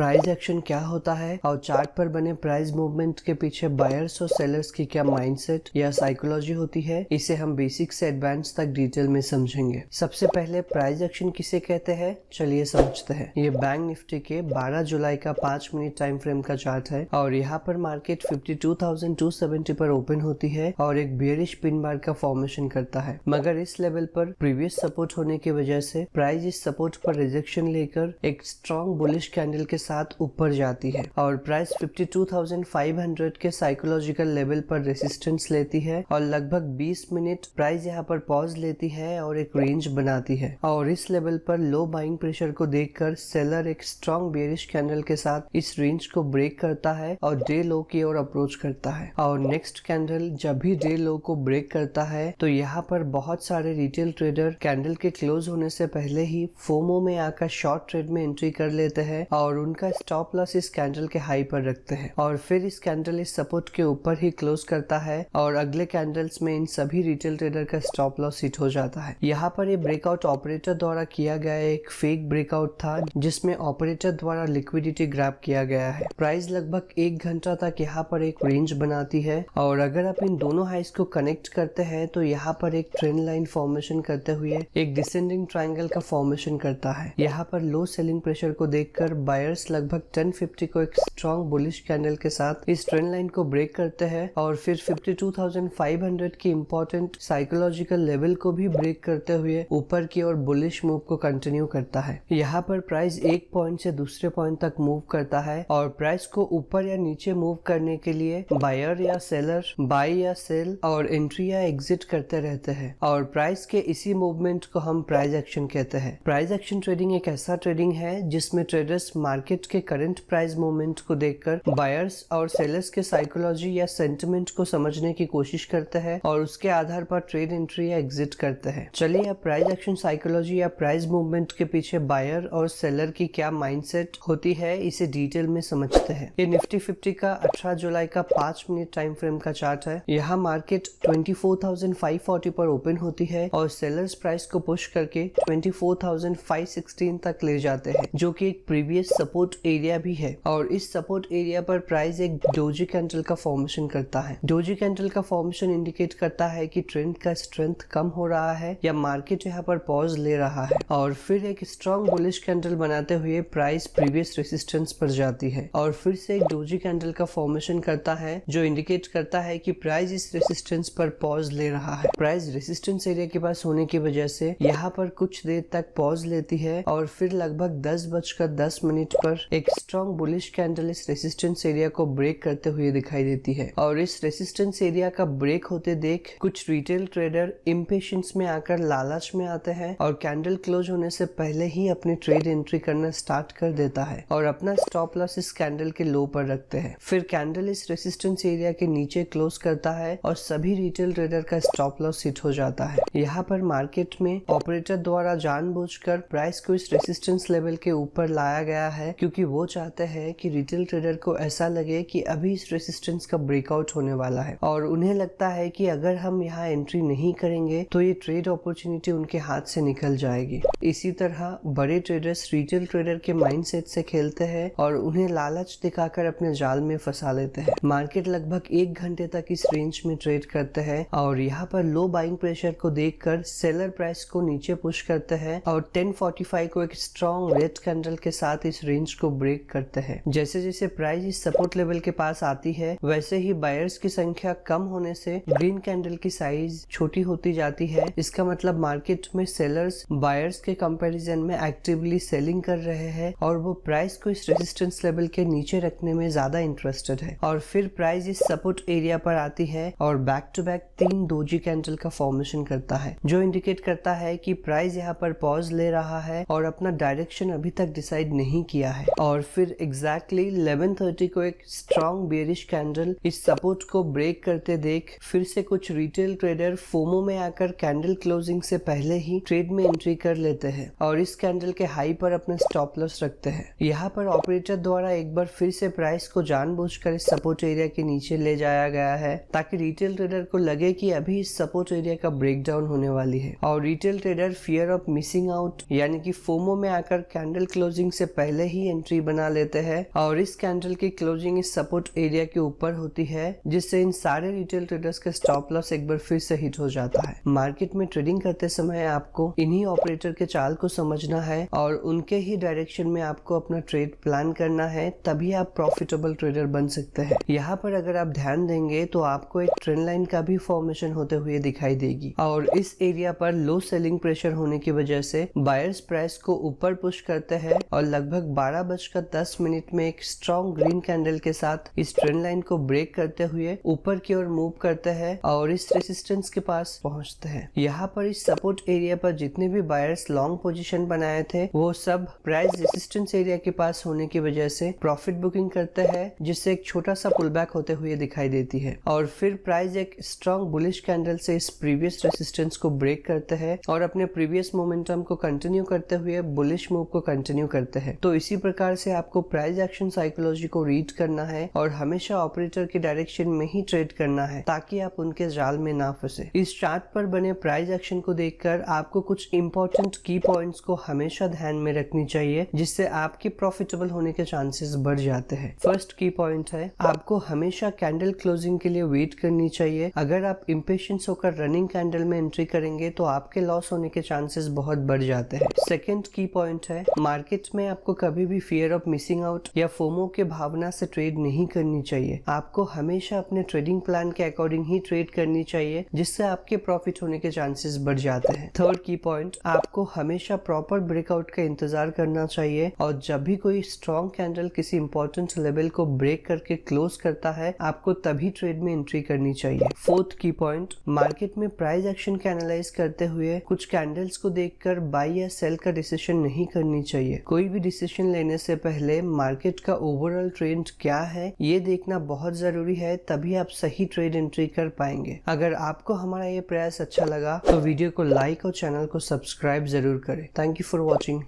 Price action क्या होता है और चार्ट पर बने प्राइस मूवमेंट के पीछे बायर्स और सेलर्स की क्या माइंडसेट या साइकोलॉजी होती है, इसे हम बेसिक से एडवांस तक डिटेल में समझेंगे। सबसे पहले प्राइस एक्शन किसे कहते हैं, चलिए समझते हैं। ये बैंक निफ्टी के 12 जुलाई का 5 मिनट टाइम फ्रेम का चार्ट है और यहाँ पर मार्केट 52,270 पर ओपन होती है और एक बेयरिश पिन बार का फॉर्मेशन करता है, मगर इस लेवल पर प्रीवियस सपोर्ट होने की वजह से प्राइस इस सपोर्ट पर रिजेक्शन लेकर एक स्ट्रॉन्ग बुलिश कैंडल के साथ ऊपर जाती है और प्राइस 52,500 के साइकोलॉजिकल लेवल पर रेसिस्टेंस लेती है और लगभग 20 मिनट प्राइस यहाँ पर पॉज लेती है और एक रेंज बनाती है और इस लेवल पर लो बाइंग प्रेशर को देखकर सेलर एक स्ट्रॉन्ग बेयरिश कैंडल के साथ इस रेंज को ब्रेक करता है और डे लो की ओर अप्रोच करता है। और नेक्स्ट कैंडल जब भी डे लो को ब्रेक करता है तो यहाँ पर बहुत सारे रिटेल ट्रेडर कैंडल के क्लोज होने से पहले ही फोमो में आकर शॉर्ट ट्रेड में एंट्री कर लेते हैं और उनका स्टॉप लॉस इस कैंडल के हाई पर रखते हैं और फिर इस कैंडल इस सपोर्ट के ऊपर ही क्लोज करता है और अगले कैंडल्स में इन सभी रिटेल ट्रेडर का स्टॉप लॉस हिट हो जाता है। यहाँ पर ये ब्रेकआउट ऑपरेटर द्वारा किया गया एक फेक ब्रेकआउट था जिसमें ऑपरेटर द्वारा लिक्विडिटी ग्रैब किया गया है। प्राइस लगभग 1 घंटा तक यहाँ पर एक रेंज बनाती है और अगर आप इन दोनों हाइस को कनेक्ट करते हैं तो यहाँ पर एक ट्रेंड लाइन फॉर्मेशन करते हुए एक डिसेंडिंग ट्रायंगल का फॉर्मेशन करता है। यहाँ पर लो सेलिंग प्रेशर को देखकर बायर्स लगभग 1050 को एक स्ट्रॉन्ग बुलिश कैंडल के साथ इस ट्रेंड लाइन को ब्रेक करते हैं और फिर 52,500 की इंपॉर्टेंट साइकोलॉजिकल लेवल को भी ब्रेक करते हुए ऊपर की ओर बुलिश मूव को कंटिन्यू करता है। यहाँ पर प्राइस एक पॉइंट से दूसरे पॉइंट तक मूव करता है और प्राइस को ऊपर या नीचे मूव करने के लिए बायर या सेलर बाय या सेल और एंट्री या एग्जिट करते रहते हैं और प्राइस के इसी मूवमेंट को हम प्राइस एक्शन कहते हैं। प्राइस एक्शन ट्रेडिंग एक ऐसा ट्रेडिंग है जिसमें ट्रेडर्स मार्केट के करंट प्राइस मूवमेंट को देखकर बायर्स और सेलर्स के साइकोलॉजी या सेंटिमेंट को समझने की कोशिश करते हैं और उसके आधार पर ट्रेड एंट्री या एग्जिट करते हैं। चलिए अब प्राइस एक्शन साइकोलॉजी या प्राइस मूवमेंट के पीछे बायर और सेलर की क्या माइंडसेट होती है, इसे डिटेल में समझते हैं। ये निफ्टी 50 का 18 जुलाई का 5 मिनट टाइम फ्रेम का चार्ट है। यहाँ मार्केट 24,540 पर ओपन होती है और सेलर्स प्राइस को पुश करके 24,516 तक ले जाते हैं, जो कि एक प्रीवियस सपोर्ट एरिया भी है और इस सपोर्ट एरिया पर प्राइस एक डोजी कैंडल का फॉर्मेशन करता है। डोजी कैंडल का फॉर्मेशन इंडिकेट करता है कि ट्रेंड का स्ट्रेंथ कम हो रहा है या मार्केट यहाँ पर पॉज ले रहा है और फिर एक स्ट्रॉन्ग बुलिश कैंडल बनाते हुए प्राइस प्रीवियस रेसिस्टेंस पर जाती है और फिर से एक डोजी कैंडल का फॉर्मेशन करता है जो इंडिकेट करता है कि प्राइस इस रेसिस्टेंस पर पॉज ले रहा है। प्राइस रेसिस्टेंस एरिया के पास होने की वजह से यहाँ पर कुछ देर तक पॉज लेती है और फिर लगभग 10:10 पर एक स्ट्रॉन्ग बुलिश कैंडल इस रेसिस्टेंस एरिया को ब्रेक करते हुए दिखाई देती है और इस रेसिस्टेंस एरिया का ब्रेक होते देख कुछ रिटेल ट्रेडर इम्पेशंस में आकर लालच में आते हैं और कैंडल क्लोज होने से पहले ही अपनी ट्रेड एंट्री करना स्टार्ट कर देता है और अपना स्टॉप लॉस इस कैंडल के लो पर रखते हैं। फिर कैंडल इस रेसिस्टेंस एरिया के नीचे क्लोज करता है और सभी रिटेल ट्रेडर का स्टॉप लॉस हिट हो जाता है। यहाँ पर मार्केट में ऑपरेटर द्वारा जानबूझकर प्राइस को इस रेसिस्टेंस लेवल के ऊपर लाया गया है क्योंकि वो चाहते हैं कि रिटेल ट्रेडर को ऐसा लगे कि अभी इस रेसिस्टेंस का ब्रेकआउट होने वाला है और उन्हें लगता है कि अगर हम यहाँ एंट्री नहीं करेंगे तो ये ट्रेड अपॉर्चुनिटी उनके हाथ से निकल जाएगी। इसी तरह बड़े ट्रेडर्स रिटेल ट्रेडर के माइंडसेट से खेलते हैं और उन्हें लालच दिखाकर अपने जाल में फंसा लेते हैं। मार्केट लगभग 1 घंटे तक इस रेंज में ट्रेड करते हैं और यहाँ पर लो बाइंग प्रेशर को देखकर सेलर प्राइस को नीचे पुश करते हैं और 1045 को एक स्ट्रॉन्ग रेड कैंडल के साथ इस रेंज को ब्रेक करते हैं। जैसे जैसे प्राइस इस सपोर्ट लेवल के पास आती है वैसे ही बायर्स की संख्या कम होने से ग्रीन कैंडल की साइज छोटी होती जाती है। इसका मतलब मार्केट में सेलर्स बायर्स के कंपैरिजन में एक्टिवली सेलिंग कर रहे हैं और वो प्राइस को इस रेजिस्टेंस लेवल के नीचे रखने में ज्यादा इंटरेस्टेड है और फिर प्राइस इस सपोर्ट एरिया पर आती है और back to back 3 doji candle का फॉर्मेशन करता है जो इंडिकेट करता है कि प्राइस यहाँ पर पॉज ले रहा है और अपना डायरेक्शन अभी तक डिसाइड नहीं किया है और फिर एग्जैक्टली 11:30 को एक स्ट्रॉन्ग बेयरिश कैंडल इस सपोर्ट को ब्रेक करते देख फिर से कुछ रिटेल ट्रेडर फोमो में आकर कैंडल क्लोजिंग से पहले ही ट्रेड में एंट्री कर लेते हैं और इस कैंडल के हाई पर अपना स्टॉप लॉस रखते हैं। यहाँ पर ऑपरेटर द्वारा एक बार फिर से प्राइस को जानबूझकर इस सपोर्ट एरिया के नीचे ले जाया गया है ताकि रिटेल ट्रेडर को लगे कि अभी इस सपोर्ट एरिया का ब्रेकडाउन होने वाली है और retail trader fear of missing out यानी कि फोमो में आकर कैंडल क्लोजिंग से पहले ही एंट्री बना लेते हैं और इस कैंडल की क्लोजिंग इस सपोर्ट एरिया के ऊपर होती है, जिससे इन सारे रिटेल ट्रेडर्स का स्टॉप लॉस एक बार फिर से हिट हो जाता है। मार्केट में ट्रेडिंग करते समय आपको इन्हीं ऑपरेटर के चाल को समझना है और उनके ही डायरेक्शन में आपको अपना ट्रेड प्लान करना है, तभी आप प्रॉफिटेबल ट्रेडर बन सकते हैं। यहाँ पर अगर आप ध्यान देंगे तो आपको एक ट्रेंड लाइन का भी फॉर्मेशन होते हुए दिखाई देगी और इस एरिया पर लो सेलिंग प्रेशर होने की वजह से बायर्स प्राइस को ऊपर पुश करते हैं और लगभग 12:10 में एक स्ट्रॉन्ग ग्रीन कैंडल के साथ इस ट्रेंड लाइन को ब्रेक करते हुए ऊपर की ओर मूव करते हैं और इस रेजिस्टेंस के पास पहुंचते हैं। यहाँ पर इस सपोर्ट एरिया पर जितने भी बायर्स लॉन्ग पोजीशन बनाए थे वो सब प्राइस रेजिस्टेंस एरिया के पास होने की वजह से प्रॉफिट बुकिंग करते हैं, जिससे एक छोटा सा पुल बैक होते हुए दिखाई देती है और फिर प्राइस एक स्ट्रॉन्ग बुलिश कैंडल से इस प्रीवियस रेजिस्टेंस को ब्रेक करते हैं और अपने प्रीवियस मोमेंटम को कंटिन्यू करते हुए बुलिश मूव को कंटिन्यू करते हैं। तो इसी प्रकार से आपको प्राइस एक्शन साइकोलॉजी को रीड करना है और हमेशा ऑपरेटर के डायरेक्शन में ही ट्रेड करना है ताकि आप उनके जाल में ना फंसे। इस चार्ट पर बने प्राइस एक्शन को देखकर आपको कुछ इंपॉर्टेंट की पॉइंट्स को हमेशा ध्यान में रखनी चाहिए, जिससे आपके प्रॉफिटेबल होने के चांसेस बढ़ जाते हैं। फर्स्ट की पॉइंट है, आपको हमेशा कैंडल क्लोजिंग के लिए वेट करनी चाहिए। अगर आप इम्पेशेंस होकर रनिंग कैंडल में एंट्री करेंगे तो आपके लॉस होने के चांसेस बहुत बढ़ जाते हैं। सेकंड की पॉइंट है, मार्केट में आपको कभी भी फियर ऑफ मिसिंग आउट या फोमो के भावना से ट्रेड नहीं करनी चाहिए। आपको हमेशा अपने ट्रेडिंग प्लान के अकॉर्डिंग ही ट्रेड करनी चाहिए, जिससे आपके प्रॉफिट होने के चांसेस बढ़ जाते हैं। थर्ड की पॉइंट, आपको हमेशा प्रॉपर ब्रेकआउट का इंतजार करना चाहिए और जब भी कोई स्ट्रॉन्ग कैंडल किसी इंपॉर्टेंट लेवल को ब्रेक करके क्लोज करता है, आपको तभी ट्रेड में एंट्री करनी चाहिए। फोर्थ की पॉइंट, मार्केट में प्राइस एक्शन का एनालाइज करते हुए कुछ कैंडल्स को देखकर बाय या सेल का डिसीजन नहीं करनी चाहिए। कोई भी डिसीजन लेने से पहले मार्केट का ओवरऑल ट्रेंड क्या है ये देखना बहुत जरूरी है, तभी आप सही ट्रेड एंट्री कर पाएंगे। अगर आपको हमारा ये प्रयास अच्छा लगा तो वीडियो को लाइक और चैनल को सब्सक्राइब जरूर करें। Thank you for watching.